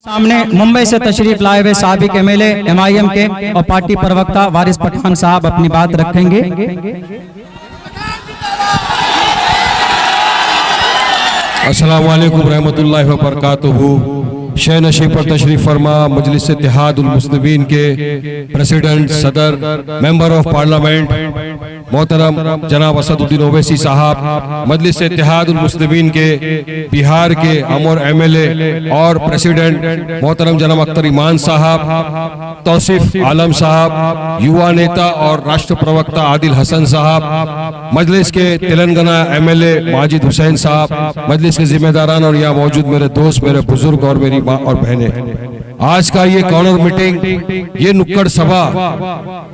सामने मुंबई से तशरीफ लाए हुए साबिक एमएलए MIM के और पार्टी प्रवक्ता वारिस पठान साहब अपनी बात रखेंगे। अस्सलाम वालेकुम रहमतुल्लाहि व बरकातुहू। शह नशीब पर तशरीफ फरमा मजलिस इत्तेहादुल मुस्लिमीन के प्रेसिडेंट सदर मेंबर ऑफ पार्लियामेंट मोहतरम जनाब असदुद्दीन ओवैसी साहब, मजलिस इत्तेहादुल मुस्लिमीन के बिहार के अमर MLA और प्रेसिडेंट मोहतरम जनाब अख्तर ईमान साहब, तौसीफ आलम साहब, युवा नेता और राष्ट्र प्रवक्ता आदिल हसन साहब, मजलिस के तेलंगाना MLA माजिद हुसैन साहब, मजलिस के जिम्मेदारान और यहाँ मौजूद मेरे दोस्त, मेरे बुजुर्ग और मेरी माँ और बहनें, आज का ये कॉर्नर मीटिंग, ये नुक्कड़ सभा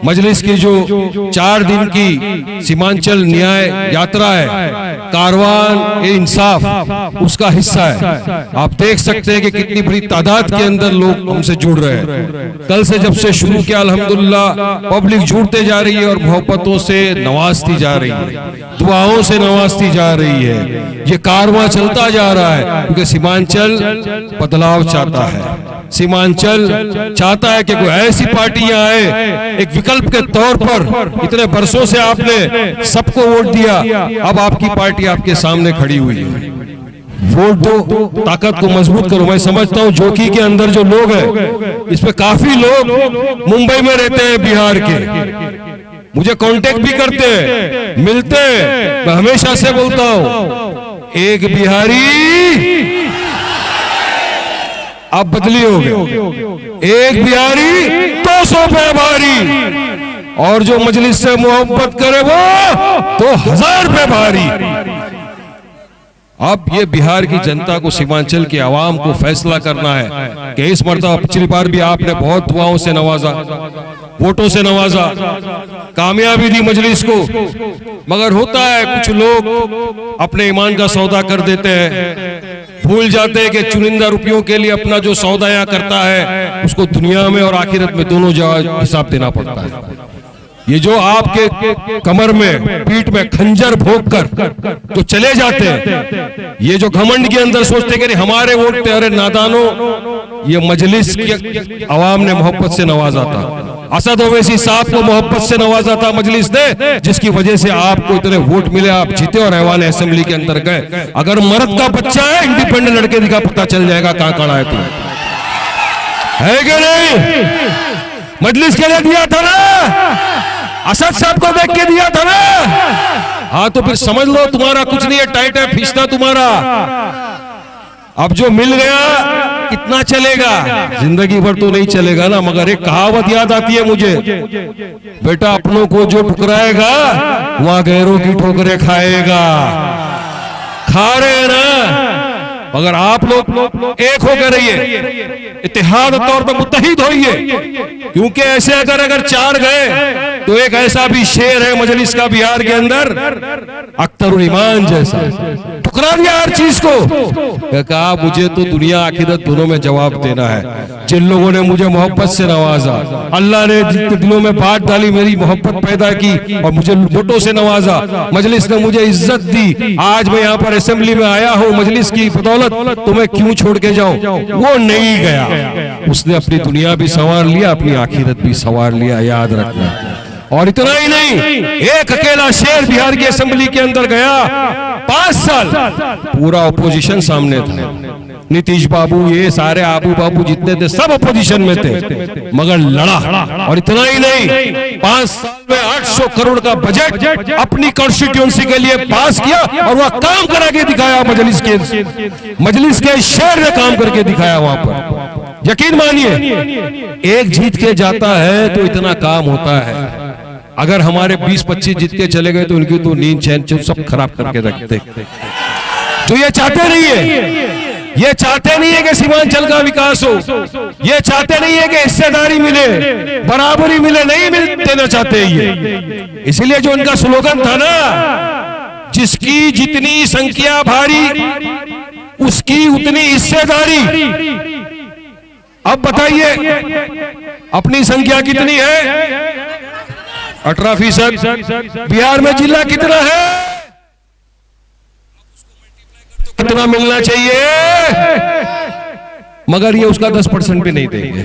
मजलिस की जो 4 दिन की सीमांचल न्याय यात्रा है, कारवान ए इंसाफ, उसका हिस्सा है। आप देख सकते हैं कि कितनी बड़ी तादाद के अंदर लोग हमसे जुड़ रहे हैं। कल से जब से शुरू किया अल्हम्दुलिल्लाह पब्लिक जुड़ते जा रही है और मोहब्बतों से नवाजती जा रही है, दुआओं से नवाजती जा रही है। ये कारवां चलता जा रहा है क्योंकि सीमांचल बदलाव चाहता है। सीमांचल चाहता है कि कोई ऐसी पार्टी यहाँ आए, एक विकल्प के तौर पर। इतने बरसों से आपने सबको वोट दिया, अब आपकी पार्टी आपके सामने खड़ी हुई है। वोट दो, ताकत को मजबूत करो। मैं समझता हूँ जोकी के अंदर जो लोग हैं, इसमें काफी लोग मुंबई में रहते हैं, बिहार के, मुझे कांटेक्ट भी करते हैं, मिलते हैं। मैं हमेशा से बोलता हूँ, एक बिहारी अब बदली हो गए, एक बिहारी 200 पे भारी, और जो मजलिस से मोहब्बत करे वो 2000 पे भारी। अब ये बिहार की जनता को, सीमांचल की आवाम को फैसला करना है कि इस मर्तबा, पिछली बार भी आपने बहुत दुआओं से नवाजा, वोटों से नवाजा, कामयाबी दी मजलिस को, मगर होता है कुछ लोग अपने ईमान का सौदा कर देते हैं, भूल जाते हैं कि चुनिंदा रुपयों के लिए अपना जो सौदा यहाँ करता है उसको दुनिया में और आखिरत में दोनों जगह हिसाब देना पड़ता है। ये जो आपके कमर में, पीठ में खंजर भोग कर जो चले जाते हैं, ये जो घमंड के अंदर सोचते हैं कि हमारे वोट थे, अरे नादानो, ये मजलिस की आवाम ने मोहब्बत से नवाजा था। असद ओवैसी साहब को मोहब्बत से नवाजा था मजलिस ने, जिसकी वजह से आपको इतने वोट मिले, आप जीते और ऐवान असेंबली के अंदर गए। अगर मर्द का बच्चा है, इंडिपेंडेंट लड़के का पता चल जाएगा कहां खड़ा है, तो है कि नहीं? मजलिस के लिए दिया था ना, असद साहब को देख के दिया था ना। हाँ, तो फिर समझ लो तुम्हारा कुछ नहीं है, टाइट है फीसदा तुम्हारा। अब जो मिल गया कितना चलेगा, जिंदगी भर तो नहीं चलेगा ना। मगर एक कहावत याद आती है मुझे, बेटा अपनों को जो ठुकराएगा वहां गैरों की ठोकरें खाएगा। खा रहे हैं ना, मगर आप लोग एक होकर रहिए, इत्तेहाद तौर पर मुत्तहिद होइए, क्योंकि ऐसे अगर 4 गए तो एक ऐसा भी शेर है मजलिस का बिहार के अंदर, अख्तर ईमान जैसा, ठुकरा दिया हर चीज को, कहा मुझे तो दुनिया आखिरत दोनों में जवाब देना है। जिन लोगों ने मुझे मोहब्बत से नवाजा, अल्लाह ने दिलों में बात डाली, मेरी मोहब्बत पैदा की और मुझे वोटों से नवाजा, मजलिस ने मुझे इज्जत दी, आज मैं यहाँ पर असेंबली में आया हूँ मजलिस की बदौलत, तो मैं क्यों छोड़ के जाऊं? वो नहीं गया, उसने अपनी दुनिया भी संवार लिया, अपनी आखिरत भी संवार लिया, याद रखना। और इतना ही नहीं, एक अकेला शेर बिहार की असेंबली के अंदर गया, 5 साल पूरा ऑपोजिशन सामने था, नीतीश बाबू, ये सारे आबू बाबू जितने थे सब ऑपोजिशन में थे, मगर लड़ा। और इतना ही नहीं, 5 साल में 800 करोड़ का बजट अपनी कॉन्स्टिट्यूएंसी के लिए पास किया और वह काम करा के दिखाया। मजलिस के शेर ने काम करके दिखाया वहां पर। यकीन मानिए, एक जीत के जाता है तो इतना काम होता है। अगर हमारे 20-25 जीत के चले गए तो उनकी तो नींद चैन सब खराब करके रखते। तो ये चाहते नहीं है, ये चाहते नहीं है कि सीमांचल का विकास हो, ये चाहते नहीं है कि हिस्सेदारी मिले, बराबरी मिले, नहीं देना चाहते ये। इसलिए जो उनका स्लोगन था ना, जिसकी जितनी संख्या भारी उसकी उतनी हिस्सेदारी। अब बताइए अपनी संख्या कितनी है? 18%। बिहार में जिला कितना है? कितना मिलना चाहिए? मगर ये उसका 10% भी नहीं देंगे,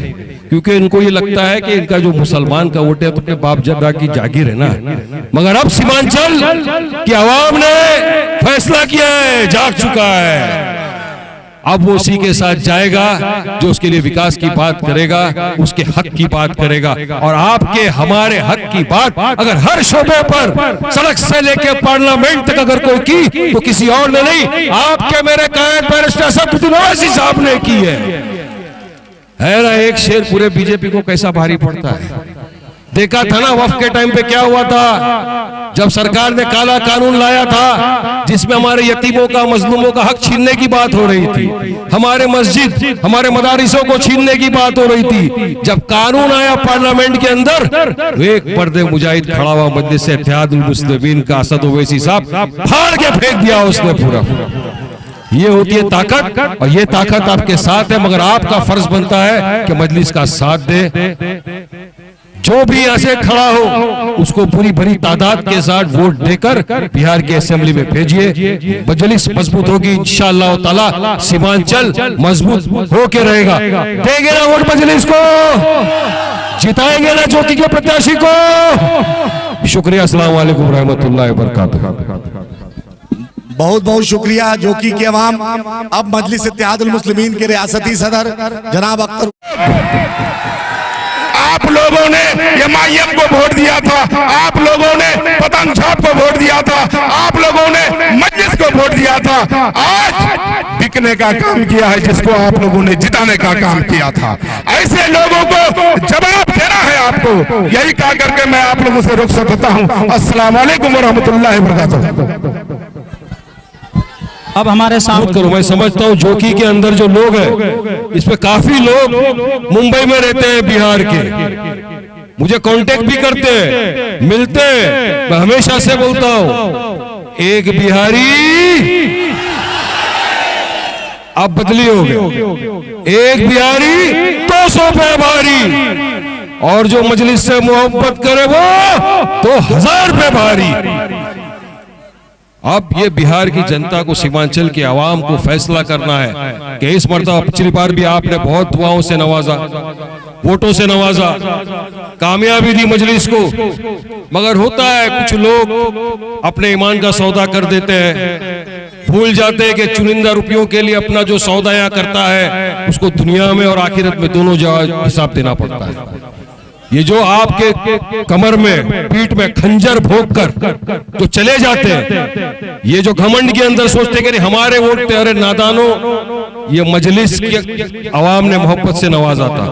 क्योंकि इनको ये लगता है कि इनका जो मुसलमान का वोट है तो अपने बाप जद्दा की जागीर है ना। मगर अब सीमांचल की आवाम ने फैसला किया है, जाग चुका है। अब वो उसी के साथ जाएगा जो उसके लिए विकास की बात करेगा, उसके हक की बात करेगा। और आपके हमारे हक की बात अगर हर शोबे पर, सड़क से लेके पार्लियामेंट तक अगर कोई की तो किसी और ने नहीं, आपके मेरे कायद बैरिस्टर असदुद्दीन ओवैसी साहब ने की है ना। एक शेर पूरे बीजेपी को कैसा भारी पड़ता है। देखा था ना वक्फ के टाइम पे क्या हुआ था, जब सरकार ने काला कानून लाया था जिसमें हमारे यतीमों का, मजलूमों का हक छीनने की बात हो रही थी, हमारे मस्जिद, हमारे मदारिसों को छीनने की बात हो रही थी। जब कानून आया पार्लियामेंट के अंदर तो एक पर्दे मुजाहिद खड़ा हुआ मजलिस इत्तेहादुल मुस्लिमीन का असद ओवैसी साहब फाड़ के फेंक दिया उसने पूरा। ये होती है ताकत, और ये ताकत आपके साथ है, मगर आपका फर्ज बनता है कि मजलिस का साथ दे। जो भी यहाँ से खड़ा हो उसको पूरी भरी तादाद के साथ वोट देकर बिहार की असेंबली में भेजिए। मजलिस मजबूत होगी इंशाअल्लाह ताला, सीमांचल मजबूत होके रहेगा। देंगे ना वोट मजलिस को, जिताएंगे ना ज्योति के प्रत्याशी को। शुक्रिया, अस्सलाम वालेकुम रहमतुल्लाहि व बरकातुहू। बहुत बहुत शुक्रिया जोकी की अवाम। अब मजलिस इत्तेहादुल मुस्लिमीन के रियासती सदर जनाब अख्तर। आप लोगों ने एमआईएम को वोट दिया था, आप लोगों ने पतंग छाप को वोट दिया था, आप लोगों ने मजलिस को वोट दिया था। आज बिकने का काम किया है जिसको आप लोगों ने जिताने का काम किया था। ऐसे लोगों को जवाब देना है आपको। यही कहा करके मैं आप लोगों से रुखसत होता हूँ। अस्सलाम वालेकुम व रहमतुल्लाहि व बरकातुहू। अब हमारे सामने करो, मैं समझता हूँ जोकी के अंदर जो लोग हैं, इसमें काफी लोग मुंबई में रहते हैं बिहार के, मुझे कांटेक्ट भी करते हैं, मिलते हैं। मैं हमेशा से बोलता हूँ एक बिहारी अब बदली हो गई, एक बिहारी 200 पे भारी, और जो मजलिस से मोहब्बत करे वो 2000 पे भारी। अब ये बिहार की जनता को, सीमांचल की आवाम को फैसला करना है कि इस मर्तबा पिछली बार भी आपने बहुत दुआओं से नवाजा, वोटों से नवाजा, कामयाबी दी मजलिस को। मगर होता है कुछ लोग अपने ईमान का सौदा कर देते हैं, भूल जाते हैं कि चुनिंदा रुपयों के लिए अपना जो सौदा यहाँ करता है उसको दुनिया में और आखिरत में दोनों जगह हिसाब देना पड़ता है। ये जो आपके कमर में, पीठ में खंजर भोग कर जो चले जाते हैं, ये जो घमंड के अंदर सोचते कि हमारे वोट थे, अरे नादानो, ये मजलिस की आवाम ने मोहब्बत से नवाजा था,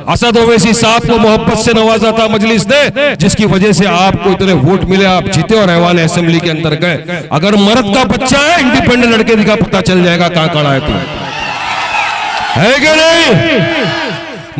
असद ओवैसी साहब को मोहब्बत से नवाजा था मजलिस ने, जिसकी वजह से आपको इतने वोट मिले, आप जीते और ऐवान असेंबली के अंदर गए। अगर मर्द का बच्चा है, इंडिपेंडेंट लड़के का पता चल जाएगा कहां खड़ा है तू, है कि नहीं?